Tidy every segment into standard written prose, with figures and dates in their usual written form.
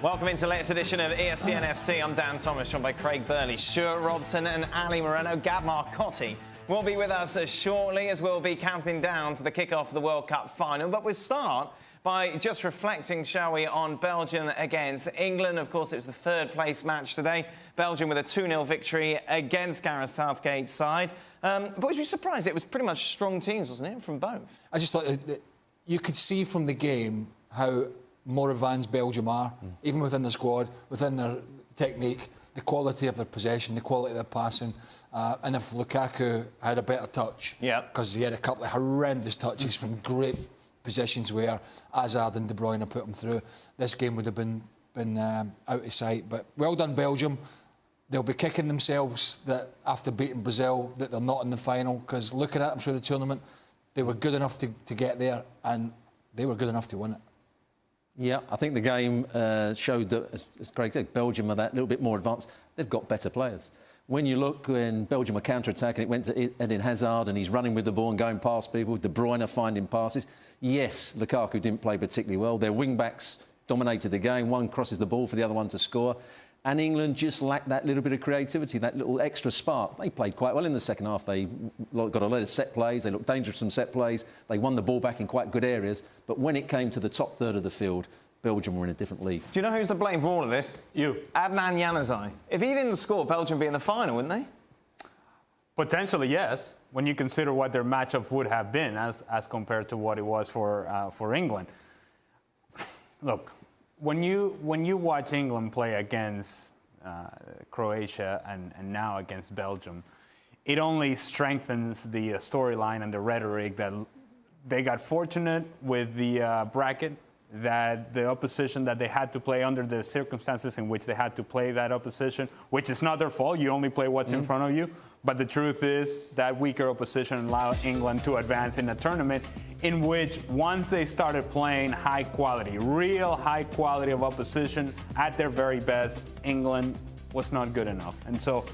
Welcome into the latest edition of ESPN FC. I'm Dan Thomas, joined by Craig Burley, Stuart Robson and Ali Moreno. Gab Marcotti will be with us shortly as we'll be counting down to the kickoff of the World Cup final. But we'll start by just reflecting, shall we, on Belgium against England. Of course, it was the third-place match today. Belgium with a 2-0 victory against Gareth Southgate's side. But was you surprised? It was pretty much strong teams, wasn't it, from both? I just thought that you could see from the game how more advanced Belgium are, even within the squad, within their technique, the quality of their possession, the quality of their passing. And if Lukaku had a better touch, because he had a couple of horrendous touches from great positions where Hazard and De Bruyne put him through, this game would have been out of sight. But well done, Belgium. They'll be kicking themselves that after beating Brazil that they're not in the final, because looking at them through the tournament, they were good enough to get there, and they were good enough to win it. Yeah, I think the game showed that, as Craig said, Belgium are that little bit more advanced. They've got better players. When you look when Belgium were counter-attacking, it went to Eden Hazard and he's running with the ball and going past people. De Bruyne finding passes. Yes, Lukaku didn't play particularly well. Their wing-backs dominated the game. One crosses the ball for the other one to score. And England just lacked that little bit of creativity, that little extra spark. They played quite well in the second half. They got a lot of set plays. They looked dangerous from set plays. They won the ball back in quite good areas. But when it came to the top third of the field, Belgium were in a different league. Do you know who's to blame for all of this? You. Adnan Januzaj. If he didn't score, Belgium would be in the final, wouldn't they? Potentially, yes, when you consider what their matchup would have been as compared to what it was for England. Look, when you watch England play against Croatia and now against Belgium, it only strengthens the storyline and the rhetoric that they got fortunate with the bracket, that the opposition that they had to play under the circumstances in which they had to play that opposition, which is not their fault. You only play what's in front of you. But the truth is that weaker opposition allowed England to advance in a tournament in which once they started playing high quality, real high quality of opposition at their very best, England was not good enough. And so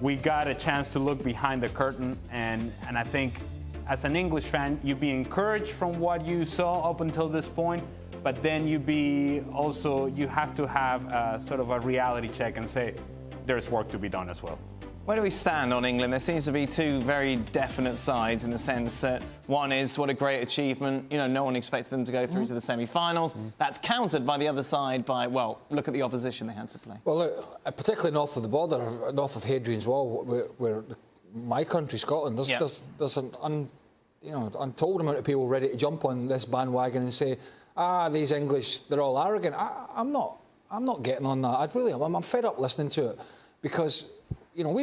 we got a chance to look behind the curtain, and I think as an English fan, you'd be encouraged from what you saw up until this point, but then you have to have sort of a reality check and say, there's work to be done as well. Where do we stand on England? There seems to be two very definite sides in the sense that one is what a great achievement. You know, no one expected them to go through to the semi-finals. That's countered by the other side by, well, look at the opposition they had to play. Well, look, particularly north of the border, north of Hadrian's Wall, where my country, Scotland, there's an untold amount of people ready to jump on this bandwagon and say, these English, they're all arrogant. I'm not getting on that. I'm fed up listening to it, because you know,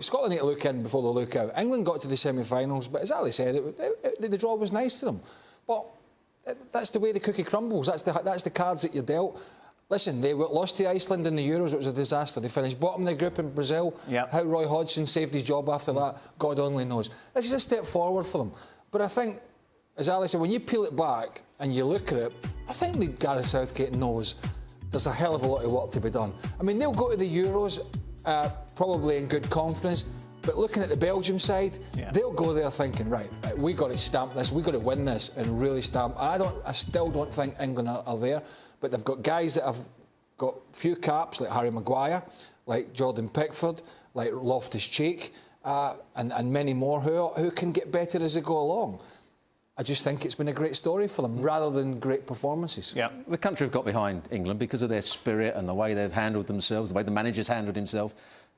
Scotland need to look in before they look out. England got to the semi-finals, but as Ali said, the draw was nice to them. But that's the way the cookie crumbles. That's the cards that you're dealt. Listen, they lost to Iceland in the Euros. It was a disaster. They finished bottom of the group in Brazil. How Roy Hodgson saved his job after that, God only knows. This is a step forward for them. But I think, as Ali said, when you peel it back and you look at it, I think that Gareth Southgate knows there's a hell of a lot of work to be done. I mean, they'll go to the Euros probably in good confidence, but looking at the Belgium side, they'll go there thinking, right, we got to stamp this, we got to win this and really stamp. I still don't think England are there, but they've got guys that have got few caps, like Harry Maguire, like Jordan Pickford, like Loftus-Cheek, and many more who can get better as they go along. I just think it's been a great story for them, rather than great performances. Yeah, the country have got behind England because of their spirit and the way they've handled themselves, the way the manager's handled himself.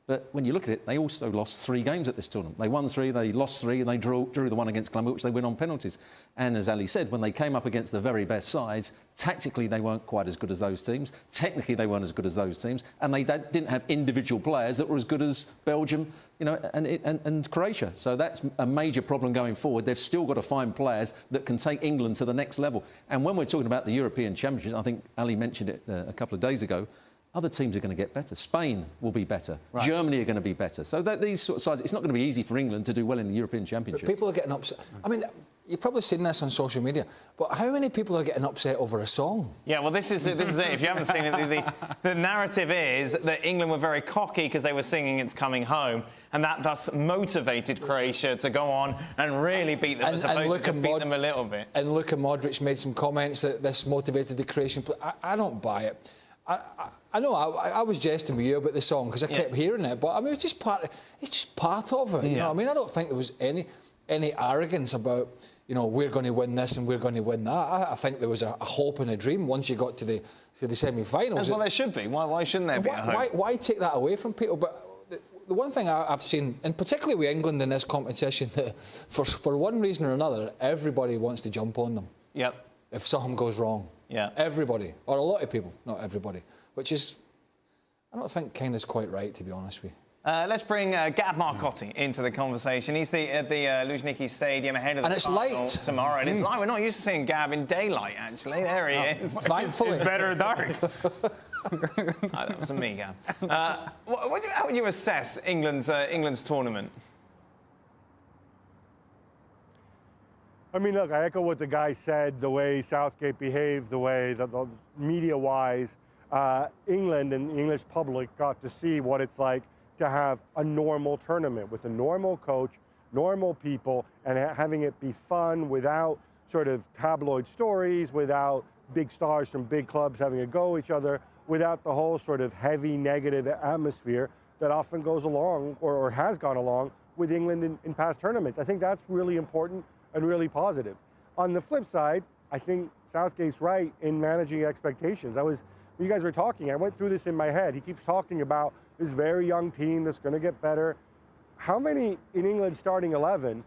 But when you look at it, they also lost 3 games at this tournament. They won 3, they lost 3, and they drew the one against Colombia, which they win on penalties. And as Ali said, when they came up against the very best sides, tactically they weren't quite as good as those teams. Technically they weren't as good as those teams, and they didn't have individual players that were as good as Belgium, you know, and Croatia. So that's a major problem going forward. They've still got to find players that can take England to the next level. And when we're talking about the European Championships, I think Ali mentioned it a couple of days ago, other teams are going to get better. Spain will be better. Right. Germany are going to be better. So these sort of sides, it's not going to be easy for England to do well in the European Championships. But people are getting upset. I mean, you've probably seen this on social media, but how many people are getting upset over a song? Yeah, well, this is it. If you haven't seen it, the narrative is that England were very cocky because they were singing "It's Coming Home," and that thus motivated Croatia to go on and really beat them, as opposed to beat them a little bit. And Luka Modric made some comments that this motivated the Croatian. I don't buy it. I know I was jesting with you about the song because I kept hearing it, but I mean it's just part of it. You know what I mean? I don't think there was any arrogance about, you know, we're going to win this and we're going to win that. I think there was a hope and a dream once you got to the semi-finals. Well, there should be. Why shouldn't there be a hope? Why take that away from people? But the one thing I've seen, and particularly with England in this competition, that for one reason or another, everybody wants to jump on them. Yep. If something goes wrong. Yeah. Everybody, or a lot of people, not everybody, which is, I don't think kind of quite right, to be honest with you. Let's bring Gab Marcotti into the conversation. He's at the Luzhniki Stadium ahead of the final tomorrow. And it's light. We're not used to seeing Gab in daylight, actually. There he is. Thankfully. It's better dark. That was me, Gab. How would you assess England's tournament? I mean, look, I echo what the guy said, the way Southgate behaved, the way the media-wise, England and the English public got to see what it's like to have a normal tournament with a normal coach, normal people, and having it be fun without sort of tabloid stories, without big stars from big clubs having a go at each other, without the whole sort of heavy negative atmosphere that often goes along or has gone along with England in past tournaments. I think that's really important and really positive. On the flip side, I think Southgate's right in managing expectations. When you guys were talking, I went through this in my head. He keeps talking about this very young team that's going to get better. How many in England's starting 11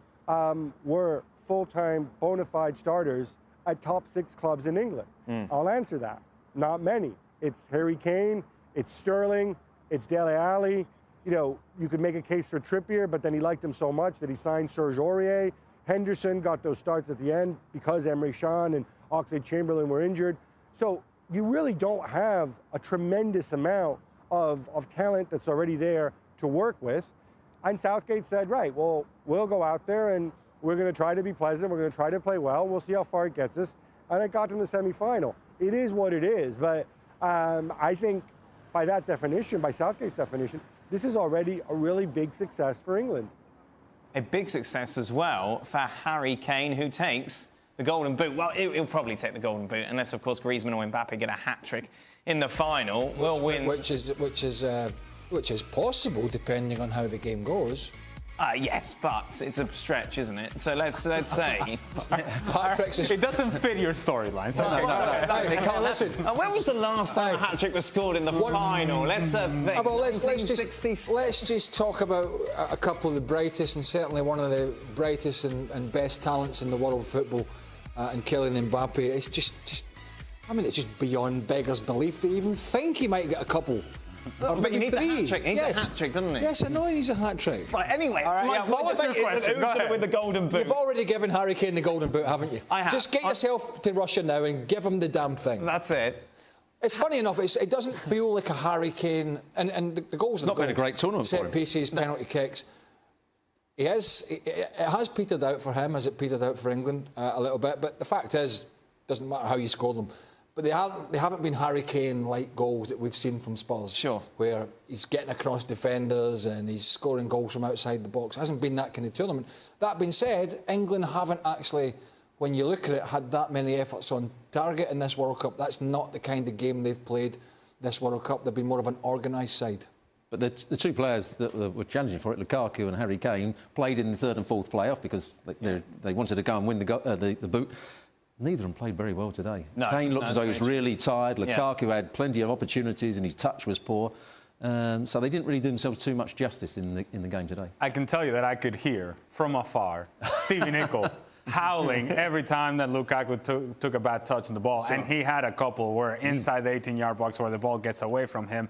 were full-time bona fide starters at top 6 clubs in England? I'll answer that. Not many. It's Harry Kane, it's Sterling, it's Dele Alli. You know, you could make a case for Trippier, but then he liked him so much that he signed Serge Aurier. Henderson got those starts at the end because Emre Can and Oxlade-Chamberlain were injured. So you really don't have a tremendous amount of talent that's already there to work with. And Southgate said, right, well, we'll go out there and we're going to try to be pleasant. We're going to try to play well. We'll see how far it gets us. And it got to the semifinal. It is what it is. But I think by that definition, by Southgate's definition, this is already a really big success for England. A big success as well for Harry Kane, who takes the Golden Boot. Well, he'll probably take the Golden Boot, unless, of course, Griezmann or Mbappe get a hat-trick in the final. We'll win. Which is possible, depending on how the game goes. Yes, but it's a stretch, isn't it? So let's say it doesn't fit your storyline. So No, listen. When was the last time a hat trick was scored in the final? Let's think. Let's just talk about a couple of the brightest, and certainly one of the brightest and best talents in the world of football, and Kylian Mbappe. It's just, I mean, it's just beyond beggars' belief that you even think he might get a couple. But he needs a hat-trick. He needs a hat-trick, doesn't he? Yes, I know he needs a hat-trick. Right, anyway, all right, what was your question? Who's going to win the Golden Boot? You've already given Harry Kane the Golden Boot, haven't you? I have. Just get yourself to Russia now and give him the damn thing. That's it. It's funny enough, it doesn't feel like a Harry Kane... And the goals... It's not been a great tournament for him. Set pieces, penalty kicks. It has petered out for him, as it petered out for England a little bit. But the fact is, doesn't matter how you score them. But they haven't been Harry Kane-like goals that we've seen from Spurs. Sure. Where he's getting across defenders and he's scoring goals from outside the box. It hasn't been that kind of tournament. That being said, England haven't actually, when you look at it, had that many efforts on target in this World Cup. That's not the kind of game they've played this World Cup. They've been more of an organised side. But the two players that were challenging for it, Lukaku and Harry Kane, played in the third and fourth playoff because they wanted to go and win the boot. Neither of them played very well today. No, Kane looked as though he was really tired. Lukaku had plenty of opportunities and his touch was poor. So they didn't really do themselves too much justice in the game today. I can tell you that I could hear from afar Stevie Nicol howling every time that Lukaku took a bad touch on the ball. Sure. And he had a couple where inside the 18-yard box where the ball gets away from him.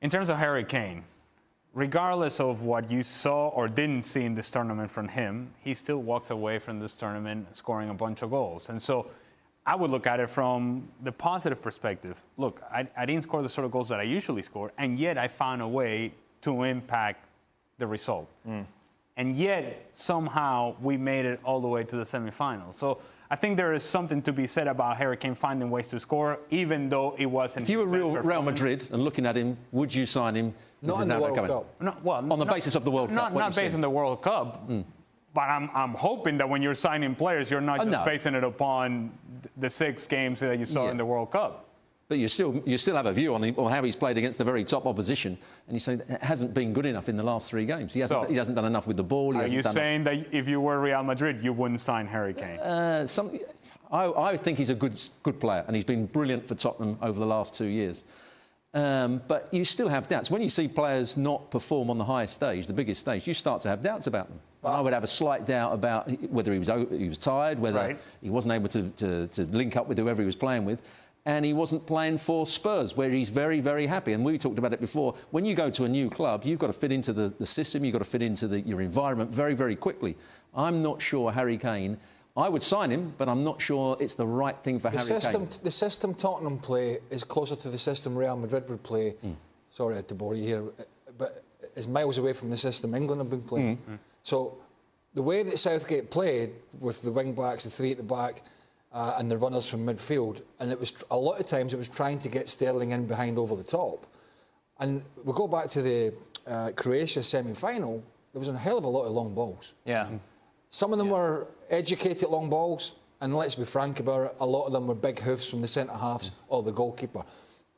In terms of Harry Kane, regardless of what you saw or didn't see in this tournament from him, he still walks away from this tournament scoring a bunch of goals. And so I would look at it from the positive perspective. Look, I didn't score the sort of goals that I usually score, and yet I found a way to impact the result. And yet, somehow, we made it all the way to the semifinals. So I think there is something to be said about Harry Kane finding ways to score, even though it wasn't. If you were Real Madrid and looking at him, would you sign him? Not in the World Cup. No, well, on the basis of the World Cup. Not based on the World Cup. But I'm hoping that when you're signing players, you're not just basing it upon the 6 games that you saw in the World Cup. But you still have a view on how he's played against the very top opposition, and you say it hasn't been good enough in the last 3 games. He hasn't done enough with the ball. Are you saying that if you were Real Madrid, you wouldn't sign Harry Kane? I think he's a good player, and he's been brilliant for Tottenham over the last 2 years. But you still have doubts. When you see players not perform on the highest stage, the biggest stage, you start to have doubts about them. I would have a slight doubt about whether he was tired, whether he wasn't able to link up with whoever he was playing with. And he wasn't playing for Spurs, where he's very, very happy. And we talked about it before. When you go to a new club, you've got to fit into the system. You've got to fit into your environment very, very quickly. I'm not sure Harry Kane... I would sign him, but I'm not sure it's the right thing for Harry Kane. The system Tottenham play is closer to the system Real Madrid would play. Sorry I had to bore you here, but is miles away from the system England have been playing. So the way that Southgate played, with the wing-backs, the 3 at the back, and the runners from midfield, and it was a lot of times it was trying to get Sterling in behind over the top. And we go back to the Croatia semi-final, there was a hell of a lot of long balls. Yeah. Some of them were educated long balls, and let's be frank about it, a lot of them were big hoofs from the centre-halves or the goalkeeper.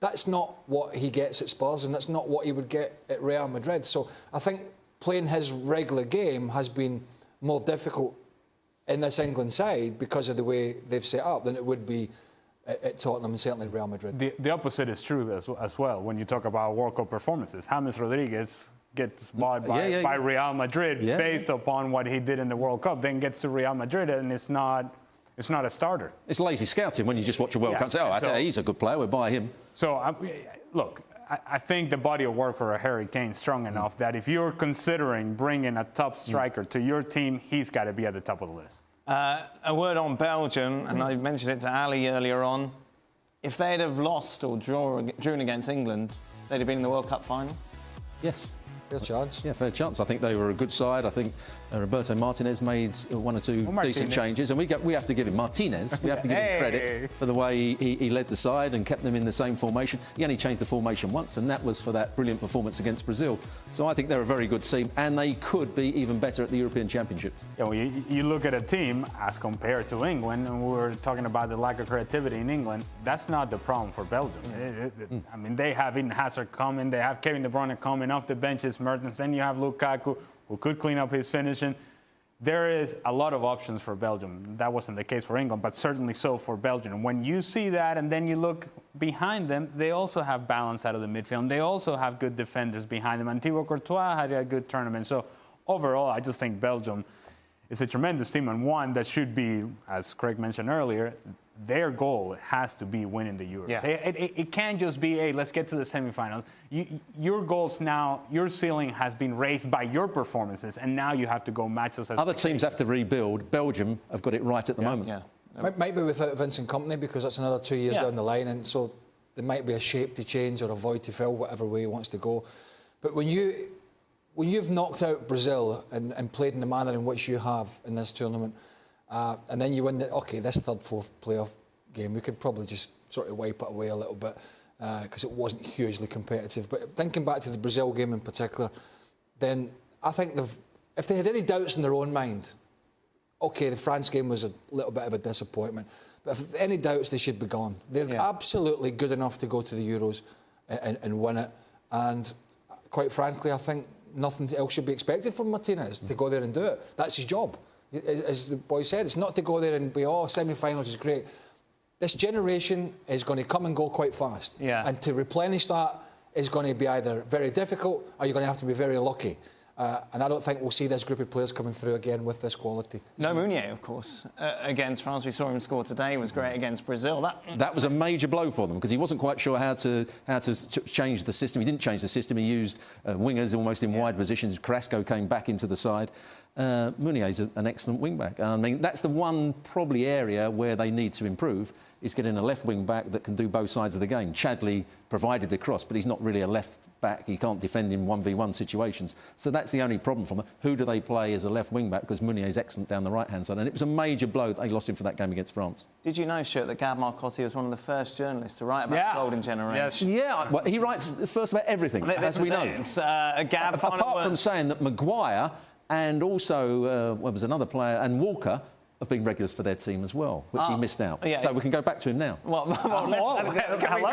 That's not what he gets at Spurs, and that's not what he would get at Real Madrid. So I think playing his regular game has been more difficult in this England side because of the way they've set up than it would be at Tottenham and certainly Real Madrid. The opposite is true as well when you talk about World Cup performances. James Rodriguez gets bought by Real Madrid based upon what he did in the World Cup, then gets to Real Madrid and it's not a starter. It's lazy scouting when you just watch a World Cup and say, oh, I tell you, he's a good player, we'll buy him. So, look, I think the body of work for a Harry Kane is strong enough that if you're considering bringing a top striker to your team, he's got to be at the top of the list. A word on Belgium, and I mentioned it to Ali earlier on. If they'd have lost or drawn against England, they'd have been in the World Cup final? Yes. Fair chance. Yeah, fair chance. I think they were a good side. I think Roberto Martinez made 1 or 2 decent changes, and we have to give him Martinez. We have to give him credit for the way he led the side and kept them in the same formation. He only changed the formation once, and that was for that brilliant performance against Brazil. So I think they're a very good team, and they could be even better at the European Championships. Yeah, well, you look at a team as compared to England, and we were talking about the lack of creativity in England. That's not the problem for Belgium. I mean, they have Eden Hazard coming, they have Kevin De Bruyne coming off the benches, Mertens, then you have Lukaku, who could clean up his finishing. There is a lot of options for Belgium. That wasn't the case for England, but certainly so for Belgium. And when you see that and then you look behind them, they also have balance out of the midfield. They also have good defenders behind them. And Thibaut Courtois had a good tournament. So overall, I just think Belgium is a tremendous team, and one that should be, as Craig mentioned earlier, their goal has to be winning the Euros. Yeah. It can't just be, hey, let's get to the semifinals. Your goals now, your ceiling has been raised by your performances, and now you have to go match us. Other teams have to rebuild. Belgium have got it right at the moment. Yeah. Might be without Vincent Kompany, because that's another 2 years down the line, and so there might be a shape to change or a void to fill, whatever way he wants to go. But when you've knocked out Brazil and played in the manner in which you have in this tournament, and then you win this 3rd, 4th playoff game, we could probably just sort of wipe it away a little bit because it wasn't hugely competitive. But thinking back to the Brazil game in particular, then I think if they had any doubts in their own mind, the France game was a little bit of a disappointment. But if any doubts, they should be gone. They're absolutely good enough to go to the Euros and win it. And quite frankly, I think nothing else should be expected from Martinez to go there and do it. That's his job. As the boy said, it's not to go there and be, semi-finals is great. This generation is going to come and go quite fast. Yeah. And to replenish that is going to be either very difficult or you're going to have to be very lucky. And I don't think we'll see this group of players coming through again with this quality. No Meunier, of course, against France. We saw him score today. He was great against Brazil. That was a major blow for them because he wasn't quite sure how to change the system. He didn't change the system. He used wingers almost in wide positions. Carrasco came back into the side. Meunier is an excellent wing-back. I mean, that's the one probably area where they need to improve, is getting a left wing-back that can do both sides of the game. Chadley provided the cross, but he's not really a left-back. He can't defend in 1v1 situations. So that's the only problem for them. Who do they play as a left wing-back? Because Meunier is excellent down the right-hand side. And it was a major blow that they lost him for that game against France. Did you know, Stuart, that Gab Marcotti was one of the first journalists to write about the golden generation? Yes. Yeah, well, he writes first about everything, as we know. Gab, apart from saying that Maguire and also, was another player, and Walker of being regulars for their team as well, which he missed out. Yeah, so we can go back to him now. Well, can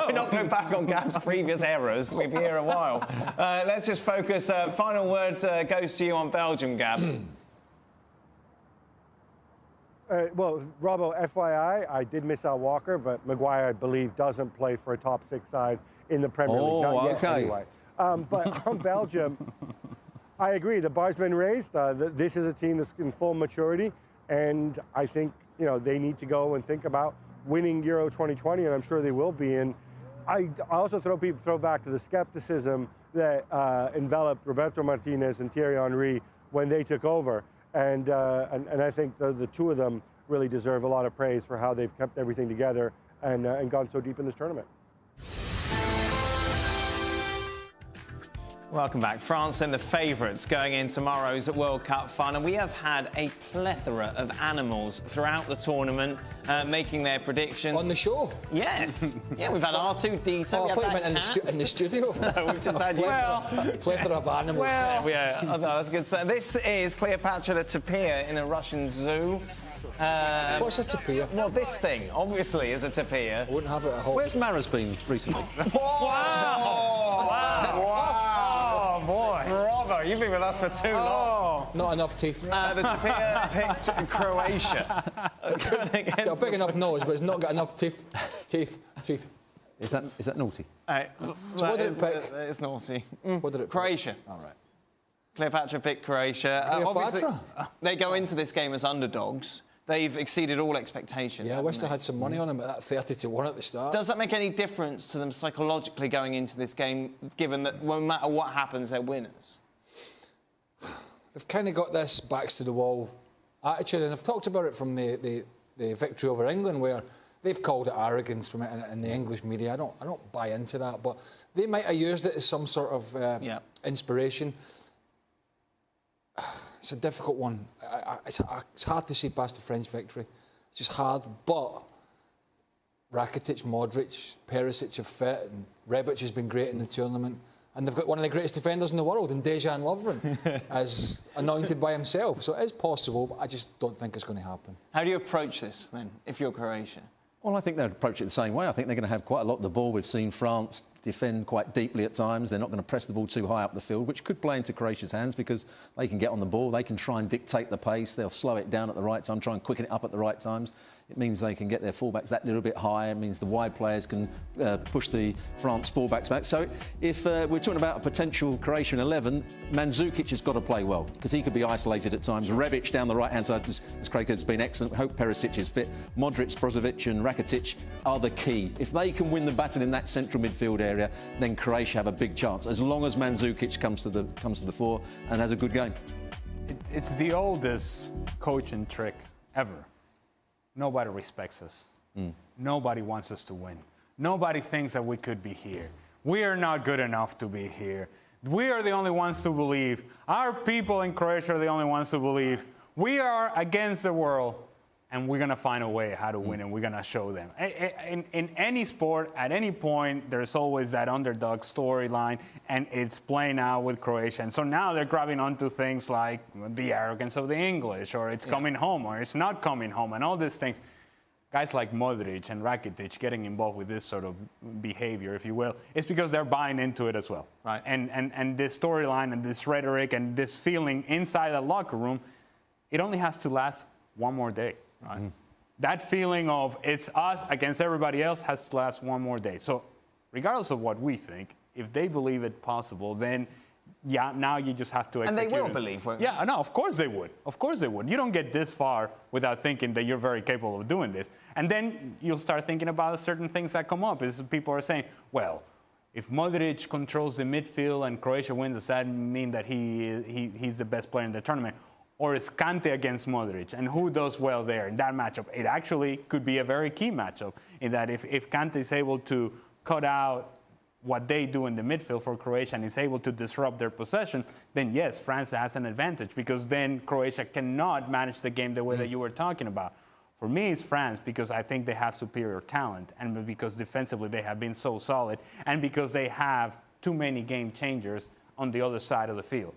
we not go back on Gab's previous errors? We've been here a while. Let's just focus. Final word goes to you on Belgium, Gab. Well, Robbo, FYI, I did miss out Walker, but Maguire, I believe, doesn't play for a top 6 side in the Premier League. Not yet, anyway. But on Belgium, I agree. The bar's been raised. This is a team that's in full maturity, and I think they need to go and think about winning Euro 2020, and I'm sure they will be. And I also throw back to the skepticism that enveloped Roberto Martinez and Thierry Henry when they took over. And I think the two of them really deserve a lot of praise for how they've kept everything together and gone so deep in this tournament. Welcome back. France and the favourites going in tomorrow's World Cup final. We have had a plethora of animals throughout the tournament making their predictions. On the show? Yes. Yeah, we've had R2-D2. Oh, I thought you meant in the studio. No, we've just had you. Plethora of animals. Well, yeah, oh, that's good. So this is Cleopatra the tapir in a Russian zoo. What's a tapir? Well, this thing, obviously, is a tapir. I wouldn't have it at home. Where's Mara's been recently? Bravo, you've been with us for too long. Not enough teeth. The tapir picked Croatia. Got a big enough nose, but it's not got enough teeth. Teeth. Is that naughty? So what did it pick? It's naughty. What did it pick? Croatia. All right. Cleopatra picked Croatia. Cleopatra? They go into this game as underdogs. They've exceeded all expectations. Yeah, I wish they had some money on them at that 30-1 at the start. Does that make any difference to them psychologically going into this game, given that no matter what happens, they're winners? They've kind of got this backs to the wall attitude, and I've talked about it from the victory over England, where they've called it arrogance from it in the English media. I don't buy into that, but they might have used it as some sort of inspiration. It's a difficult one. It's hard to see past the French victory. It's just hard, but Rakitic, Modric, Perisic are fit, and Rebic has been great in the tournament. And they've got one of the greatest defenders in the world, in Dejan Lovren, as anointed by himself. So it is possible, but I just don't think it's going to happen. How do you approach this, then, if you're Croatia? Well, I think they'll approach it the same way. I think they're going to have quite a lot of the ball. We've seen France defend quite deeply at times. They're not going to press the ball too high up the field, which could play into Croatia's hands because they can get on the ball. They can try and dictate the pace. They'll slow it down at the right time, try and quicken it up at the right times. It means they can get their fullbacks that little bit higher. It means the wide players can push the France fullbacks back. So if we're talking about a potential Croatian 11, Mandzukic has got to play well because he could be isolated at times. Rebic down the right-hand side, as Craig has been excellent. Hope Perisic is fit. Modric, Brozovic and Rakitic are the key. If they can win the battle in that central midfield area, then Croatia have a big chance, as long as Mandzukic comes to the fore and has a good game. It's the oldest coaching trick ever. Nobody respects us. Nobody wants us to win. Nobody thinks that we could be here. We are not good enough to be here. We are the only ones to believe. Our people in Croatia are the only ones to believe. We are against the world, and we're going to find a way how to win, and we're going to show them. In any sport, at any point, there's always that underdog storyline, and it's playing out with Croatia. And so now they're grabbing onto things like the arrogance of the English, or it's coming home, or it's not coming home, and all these things. Guys like Modric and Rakitic getting involved with this sort of behavior, if you will, it's because they're buying into it as well. Right. And this storyline and this rhetoric and this feeling inside the locker room, it only has to last one more day. Right. That feeling of it's us against everybody else has to last one more day. So regardless of what we think, if they believe it possible, then now you just have to execute. And they will believe, won't they? Yeah, no, of course they would. Of course they would. You don't get this far without thinking that you're very capable of doing this. And then you'll start thinking about certain things that come up. Is people are saying, well, if Modric controls the midfield and Croatia wins, does that mean that he's the best player in the tournament? Or is Kante against Modric? And who does well there in that matchup? It actually could be a very key matchup in that if Kante is able to cut out what they do in the midfield for Croatia and is able to disrupt their possession, then yes, France has an advantage because then Croatia cannot manage the game the way that you were talking about. For me, it's France because I think they have superior talent and because defensively they have been so solid and because they have too many game changers on the other side of the field.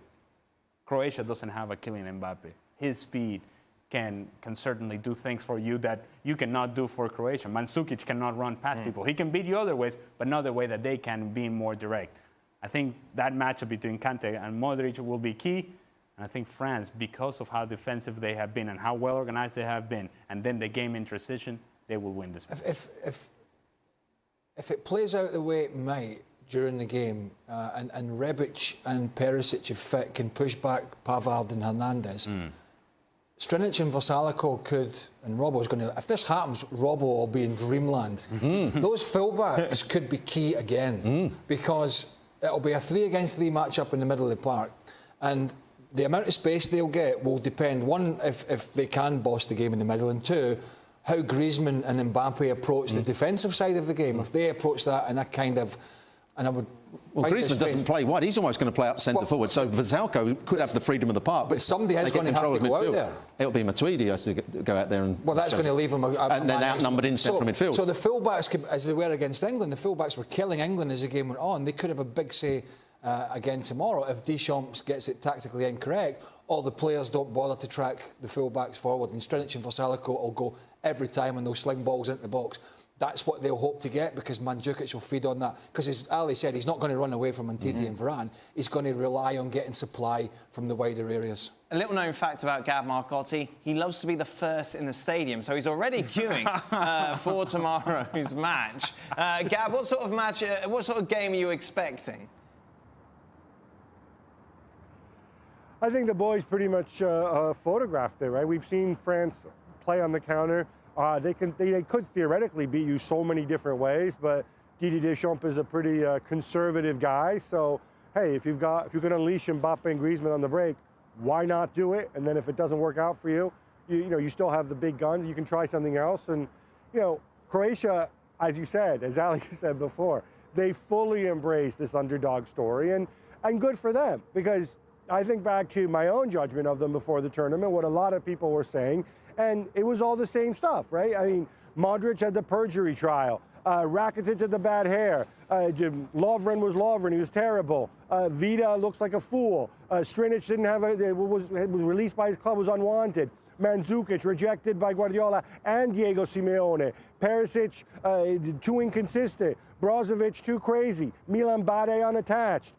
Croatia doesn't have a Kylian Mbappe. His speed, can certainly do things for you that you cannot do for Croatia. Mandzukic cannot run past people. He can beat you other ways, but not the way that they can, be more direct. I think that matchup between Kante and Modric will be key. And I think France, because of how defensive they have been and how well organized they have been, and then the game in transition, they will win this match. If it plays out the way it might during the game, and Rebic and Perisic, if fit, can push back Pavard and Hernandez, Strinic and Versalico could, and Robbo's going to, if this happens, Robbo will be in dreamland. Those fullbacks could be key again, because it'll be a 3-against-3 matchup in the middle of the park. And the amount of space they'll get will depend, one, if they can boss the game in the middle, and two, how Griezmann and Mbappe approach the defensive side of the game. If they approach that in a kind of, and I would... Well, Griezmann doesn't play wide. He's almost going to play up centre forward. So Versalico could have the freedom of the park. But somebody is going to have to go out there. It'll be Matuidi who has to go out there. And, well, that's going to leave him... and then outnumbered in central midfield. So the fullbacks, as they were against England, the fullbacks were killing England as the game went on. They could have a big say again tomorrow if Deschamps gets it tactically incorrect, or the players don't bother to track the fullbacks forward, and Strinic and Versalico will go every time and they'll sling balls into the box. That's what they'll hope to get, because Mandzukic will feed on that. Because as Ali said, he's not going to run away from Umtiti and Varane. He's going to rely on getting supply from the wider areas. A little known fact about Gab Marcotti, he loves to be the first in the stadium, so he's already queuing for tomorrow's match. Gab, what sort of game are you expecting? I think the boys pretty much photographed it, right? We've seen France play on the counter. They could theoretically beat you so many different ways, but Didier Deschamps is a pretty conservative guy. So, hey, if you can unleash Mbappe and Griezmann on the break, why not do it? And then if it doesn't work out for you, you still have the big guns. You can try something else. And Croatia, as you said, as Ali said before, they fully embrace this underdog story, and good for them, because I think back to my own judgment of them before the tournament, what a lot of people were saying, and it was all the same stuff, right? I mean, Modric had the perjury trial. Rakitic had the bad hair. Lovren was Lovren. He was terrible. Vida looks like a fool. Strinic didn't have was released by his club, was unwanted. Mandzukic rejected by Guardiola and Diego Simeone. Perisic too inconsistent. Brozovic too crazy. Milan Bade unattached.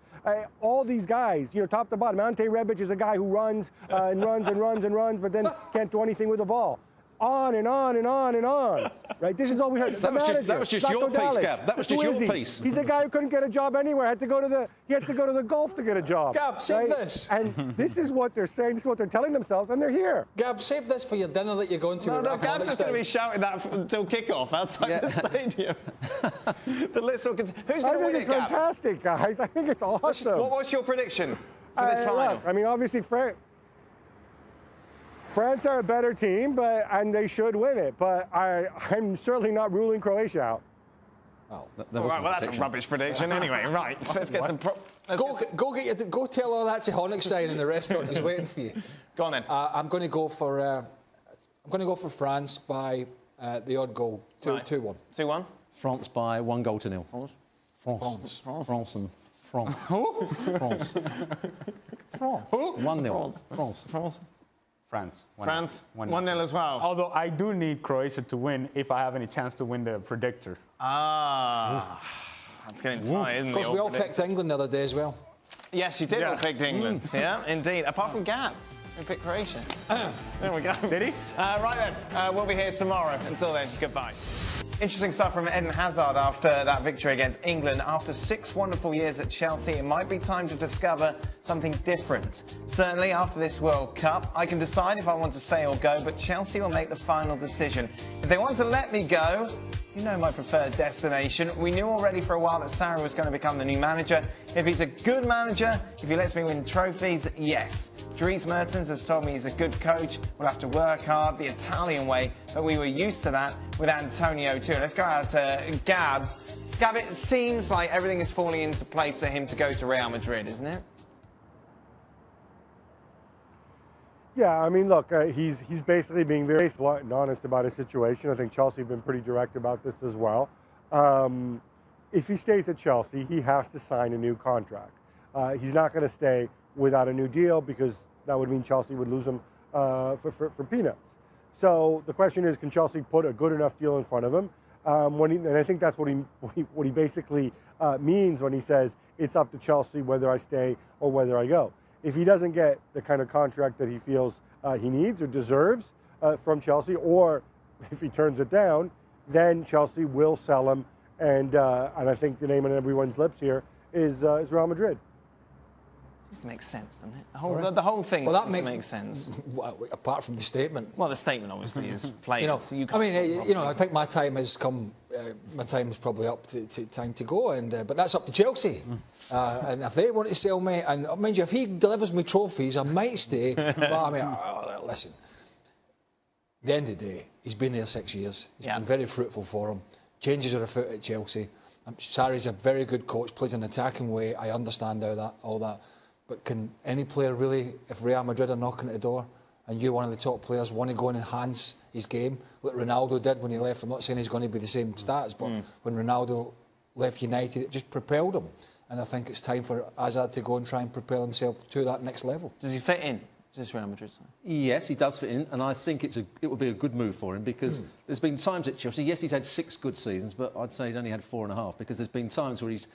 All these guys, top to bottom. Ante Rebic is a guy who runs and runs and runs and runs, but then can't do anything with the ball. On and on and on and on. Right? This is all we heard. That was just your piece, Gab. That was just your piece. He's a guy who couldn't get a job anywhere. He had to go to the Gulf to get a job. Gab, save this. And this is what they're saying. This is what they're telling themselves, and they're here. Gab, save this for your dinner that you're going to. No, Gab's just going to be shouting that until kickoff outside the stadium. The list will continue. Who's going to win it, Gab? I think it's fantastic, guys. I think it's awesome. What's your prediction for this final? Look, I mean, obviously, France are a better team, and they should win it. But I'm certainly not ruling Croatia out. Well, that's a rubbish prediction anyway. Right, let's get some. Go tell all that to Honigstein in the restaurant. He's waiting for you. Go on then. I'm going to go for France by the odd goal, 2-1. 2-1. France by 1-0. France. 1-0. France. 1-0 as well. Although I do need Croatia to win if I have any chance to win the predictor. That's getting tight, isn't it? Because we all picked England the other day as well. Yes, you did all pick England. Yeah, indeed. Apart from Gab, who picked Croatia. There we go. Did he? Right then, we'll be here tomorrow. Until then, goodbye. Interesting stuff from Eden Hazard after that victory against England. After 6 wonderful years at Chelsea, it might be time to discover something different. Certainly after this World Cup, I can decide if I want to stay or go, but Chelsea will make the final decision. If they want to let me go, you know my preferred destination. We knew already for a while that Sarri was going to become the new manager. If he's a good manager, if he lets me win trophies, yes. Dries Mertens has told me he's a good coach. We'll have to work hard the Italian way, but we were used to that with Antonio too. Let's go out to Gab. Gab, it seems like everything is falling into place for him to go to Real Madrid, isn't it? Yeah, I mean, look, he's basically being very blunt and honest about his situation. I think Chelsea have been pretty direct about this as well. If he stays at Chelsea, he has to sign a new contract. He's not going to stay without a new deal, because that would mean Chelsea would lose him for peanuts. So the question is, can Chelsea put a good enough deal in front of him? And I think that's what he basically means when he says it's up to Chelsea whether I stay or whether I go. If he doesn't get the kind of contract that he feels he needs or deserves from Chelsea, or if he turns it down, then Chelsea will sell him. And I think the name on everyone's lips here is Real Madrid. It makes sense, doesn't it? The whole thing makes sense. Well, apart from the statement. Well, the statement obviously is players. I think my time has come. My time is probably up to time to go, but that's up to Chelsea. And if they want to sell me, and mind you, if he delivers me trophies, I might stay. But listen. At the end of the day, he's been there 6 years. It's been very fruitful for him. Changes are afoot at Chelsea. Sarri's a very good coach, plays an attacking way. I understand all that. But can any player really, if Real Madrid are knocking at the door and you're one of the top players, want to go and enhance his game, like Ronaldo did when he left? I'm not saying he's going to be the same stats, but when Ronaldo left United, it just propelled him. And I think it's time for Hazard to go and try and propel himself to that next level. Does he fit in? Just Real Madrid side? Yes, he does fit in, and I think it would be a good move for him because there's been times at Chelsea. Yes, he's had 6 good seasons, but I'd say he's only had 4.5 because there's been times where he's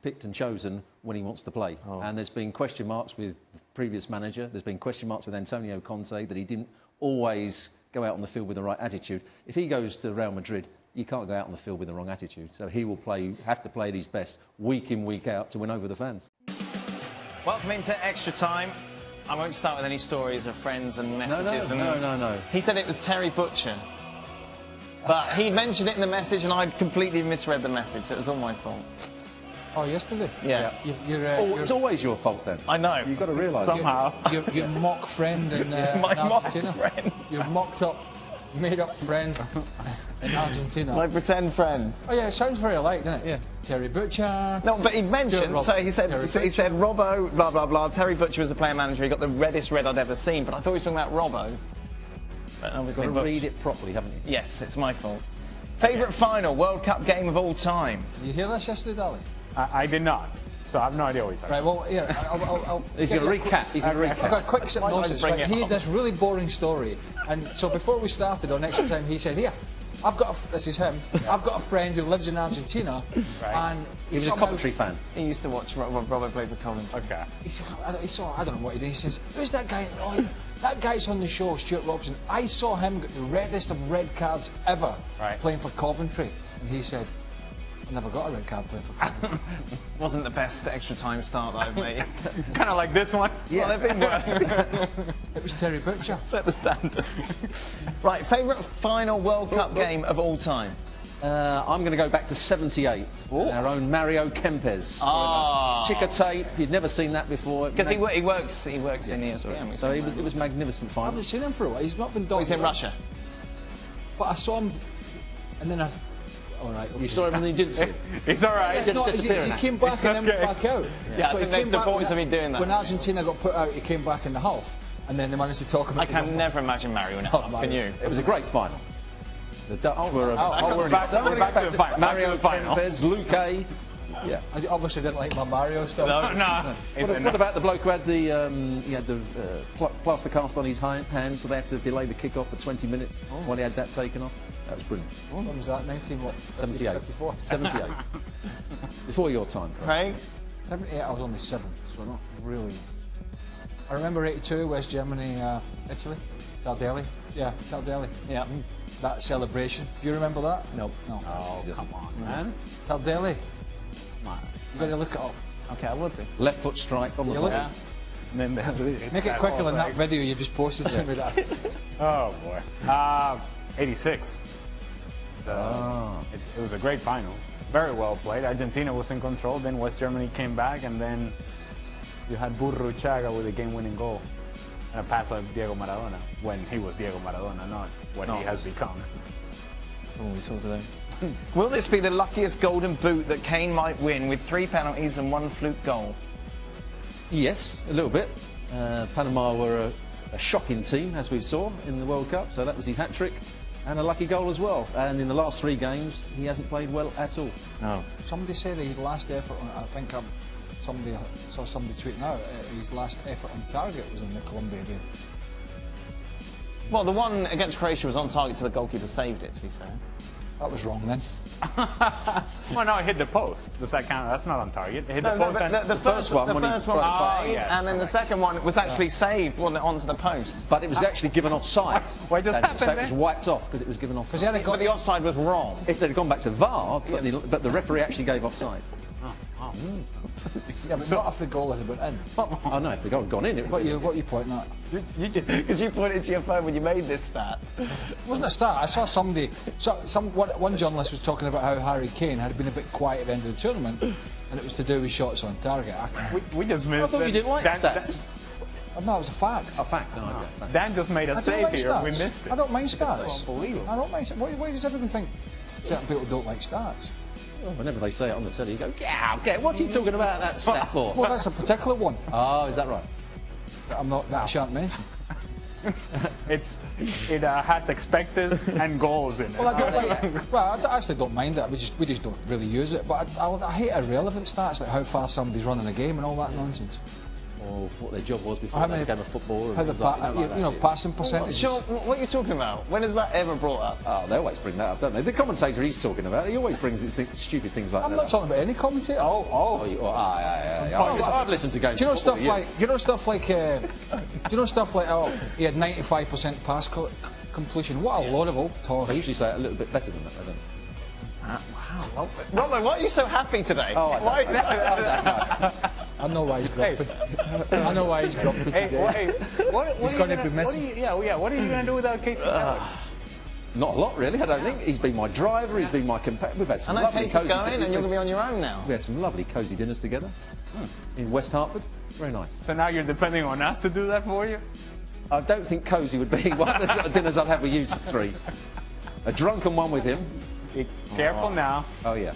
picked and chosen when he wants to play, and there's been question marks with the previous manager. There's been question marks with Antonio Conte that he didn't always go out on the field with the right attitude. If he goes to Real Madrid, you can't go out on the field with the wrong attitude. So he will have to play at his best week in, week out to win over the fans. Welcome into Extra Time. I won't start with any stories of friends and messages. No. He said it was Terry Butcher. But he mentioned it in the message and I completely misread the message. It was all my fault. Oh, yesterday? Yeah. It's always your fault then. I know. You've got to realise. Somehow. Your mock friend in Argentina. Friend. Your mocked up, made up friend in Argentina. My pretend friend. Oh yeah, it sounds very alike, doesn't it? Yeah. Terry Butcher. No, but he mentioned, so he said Robbo, blah, blah, blah. Terry Butcher was a player manager. He got the reddest red I'd ever seen, but I thought he was talking about Robbo. But obviously, You've got to read it properly, haven't you? Yes, it's my fault. Favourite final World Cup game of all time? Did you hear this yesterday, Dali? I did not. So I have no idea what you're talking about. Right, well, here, I'll He's going to recap. I've got a quick synopsis. Right? He had this really boring story. And so before we started on Extra Time, he said, here, this is him, I've got a friend who lives in Argentina, and he was a Coventry fan. He used to watch Robert play for Coventry. Okay. He saw, I don't know what he did, he says, who's that guy? Oh, that guy's on the show, Stuart Robson. I saw him get the reddest of red cards ever playing for Coventry. And he said, I never got a red card playing for Coventry. Wasn't the best Extra Time start though, mate. Kind of like this one. Yeah. Well, they've been worse. It was Terry Butcher. Set the standard. Right, favourite final World Cup game of all time? I'm going to go back to 78. Our own Mario Kempes. Ticker tape. You'd never seen that before. Because he works in ESPN. So it was magnificent final. I haven't seen him for a while. He's not been done. He's in Russia. But I saw him, and then I. All right. Okay. You saw him and then you didn't see him. It's all right. He came back and then went back out. Yeah, so I think the boys have been doing that. When Argentina got put out, he came back in the half, and then they managed to talk about. I can never imagine Mario in a half. Can you? It was a great final. The Dutch were back to the final. Mario Kempes, Luque. Yeah. I obviously didn't like my Mario stuff. No. What about the bloke who had the plaster cast on his hand, so they had to delay the kick-off for 20 minutes while he had that taken off? That was brilliant. When was that? 78. 54? 78. Before your time, Craig? 78, I was only 7, so not really. I remember 82, West Germany, Italy, Tardelli. Yeah, Tardelli. Yeah. That celebration. Do you remember that? Nope. No. Oh, come on, man. Tardelli. No. You better look it up. Okay, I will do. Left foot strike on the look. Yeah. Make it quicker than that video you just posted to me. That. Oh boy. 86. It was a great final. Very well played. Argentina was in control. Then West Germany came back, and then you had Burruchaga with a game-winning goal and a pass by Diego Maradona when he was Diego Maradona, not what he has become. Oh, we saw today. Will this be the luckiest golden boot that Kane might win with 3 penalties and 1 fluke goal? Yes, a little bit. Panama were a shocking team, as we saw in the World Cup, so that was his hat-trick. And a lucky goal as well. And in the last 3 games, he hasn't played well at all. No. Somebody said his last effort on, I saw somebody tweeting out, his last effort on target was in the Colombia game. Well, the one against Croatia was on target till the goalkeeper saved it, to be fair. That was wrong then. Well, no, it hit the post. Does that count? That's not on target. It hit the post. The first one was saved, and then the second one was actually saved, wasn't it, onto the post? But it was actually given offside. What just happened So it there? was wiped off because it was given offside. But the offside was wrong. If they'd gone back to VAR, but the referee actually gave offside. Yeah, but not if the goal had been in. Oh no, if the goal had gone in, it would. What are you pointing at? Because you pointed to your phone when you made this stat. It wasn't a stat. I saw somebody, one journalist was talking about how Harry Kane had been a bit quiet at the end of the tournament, and it was to do with shots on target. We just missed I thought you didn't like stats. No, it was a fact. A fact, I know. Dan just made a I don't save like here. stats. We missed it. I don't mind stats. That's unbelievable. I don't mind. Why does everyone think certain people don't like stats? Well, whenever they say it on the telly, you go, yeah, okay, what's he talking about that stat for? Well, that's a particular one Oh, is that right? that I shan't mention. It has expected and goals in it. Well, I don't like it. Well, I actually don't mind it. We just don't really use it. But I hate irrelevant stats like how fast somebody's running a game and all that nonsense. Or what their job was before How they many- became a footballer. How the passing percentages. Sure, what are you talking about? When is that ever brought up? Oh, they always bring that up, don't they? The commentator he's talking about, he always brings stupid things like I'm that. not talking about any commentator. I've listened to games. Do you know before, stuff like? Do you know stuff like? Oh, he had 95% pass completion. What a load of old I tosh. usually say it a little bit better than that. I don't. Wow. Robert, why are you so happy today? Oh, I don't know. I know why he's grumpy. I know why he's grumpy today. He's going to be missing. What are you going to do without Casey Kelly? Not a lot, really. I don't think. He's been my driver. He's been my companion. We've had I some know lovely Casey's cosy going, dinners. and you're going to be on your own now. We had some lovely cosy dinners together in West Hertford. Very nice. So now you're depending on us to do that for you? I don't think cosy would be one of the sort of dinners I'd have with you three. A drunken one with him. Be careful now. Oh yeah.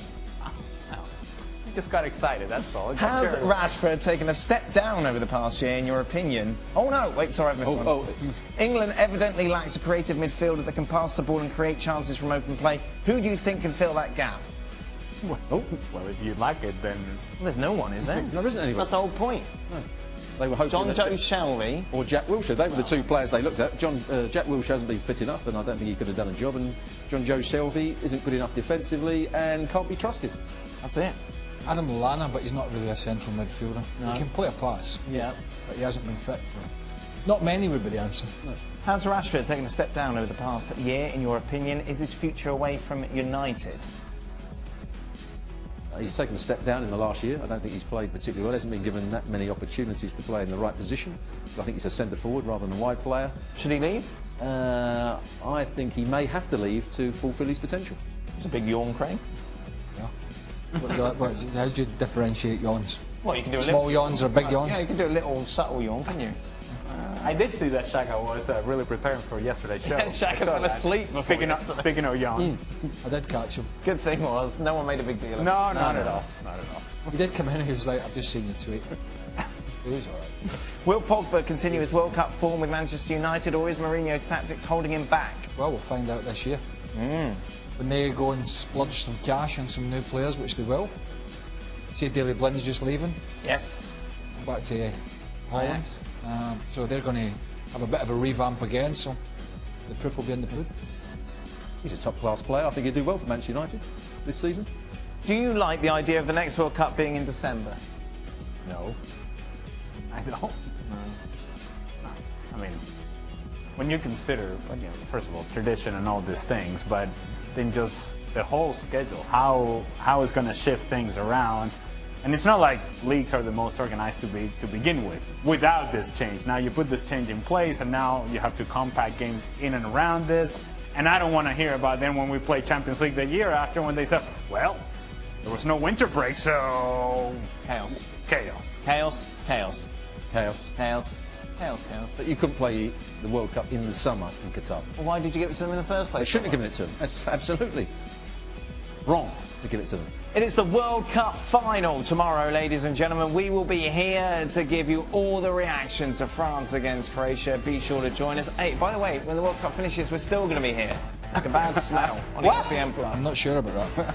You just got excited, that's all. Has Rashford taken a step down over the past year, in your opinion? Oh no, wait, sorry, I've missed one. England evidently lacks a creative midfielder that can pass the ball and create chances from open play. Who do you think can fill that gap? Well, if you like it, then... Well, there's no one, is there? There isn't anyone. That's the whole point. No. They were hoping John that Joe Shelby. or Jack Wilshere. They were the two players they looked at. Jack Wilshere hasn't been fit enough, and I don't think he could have done a job. And John Joe Shelby isn't good enough defensively and can't be trusted. That's it. Adam Lallana, but he's not really a central midfielder. No. He can play a pass, Yeah. but he hasn't been fit for it. Not many would be the answer. No. Has Rashford taken a step down over the past year, in your opinion? Is his future away from United? He's taken a step down in the last year. I don't think he's played particularly well. He hasn't been given that many opportunities to play in the right position. I think he's a centre forward rather than a wide player. Should he leave? I think he may have to leave to fulfil his potential. It's a big yawn, Craig. Yeah. How do you differentiate yawns? Well, you can do a Small yawns or big yawns? Yeah, you can do a little subtle yawn, can you? I did see that Shaka was really preparing for yesterday's show. Yeah, Shaka fell asleep. Speaking of yawns. I did catch him. Good thing was, no one made a big deal of it. No, not at all. Not at all. He did come in and he was like, I've just seen your tweet. He was all right. Will Pogba continue his World Cup form with Manchester United, or is Mourinho's tactics holding him back? Well, we'll find out this year. When they go and splurge some cash on some new players, which they will. See, Daley Blind's just leaving, Yes. back to Holland. So they're going to have a bit of a revamp again, so the proof will be in the pudding. He's a top-class player. I think he'll do well for Manchester United this season. Do you like the idea of the next World Cup being in December? No. I don't. No. I mean, when you consider, first of all, tradition and all these things, but then just the whole schedule, how it's going to shift things around. And it's not like leagues are the most organized to begin with, without this change. Now you put this change in place, and now you have to compact games in and around this. And I don't want to hear about then when we play Champions League the year after, when they said, well, there was no winter break, so... Chaos. Chaos. Chaos. Chaos. Chaos. Chaos. Chaos. Chaos. But you couldn't play the World Cup in the summer in Qatar. Well, why did you give it to them in the first place? They shouldn't have given it to them. That's absolutely wrong to give it to them. It is the World Cup final tomorrow, ladies and gentlemen. We will be here to give you all the reactions to France against Croatia. Be sure to join us. Hey, by the way, when the World Cup finishes, we're still going to be here. Like a bad smell on ESPN Plus. I'm not sure about that.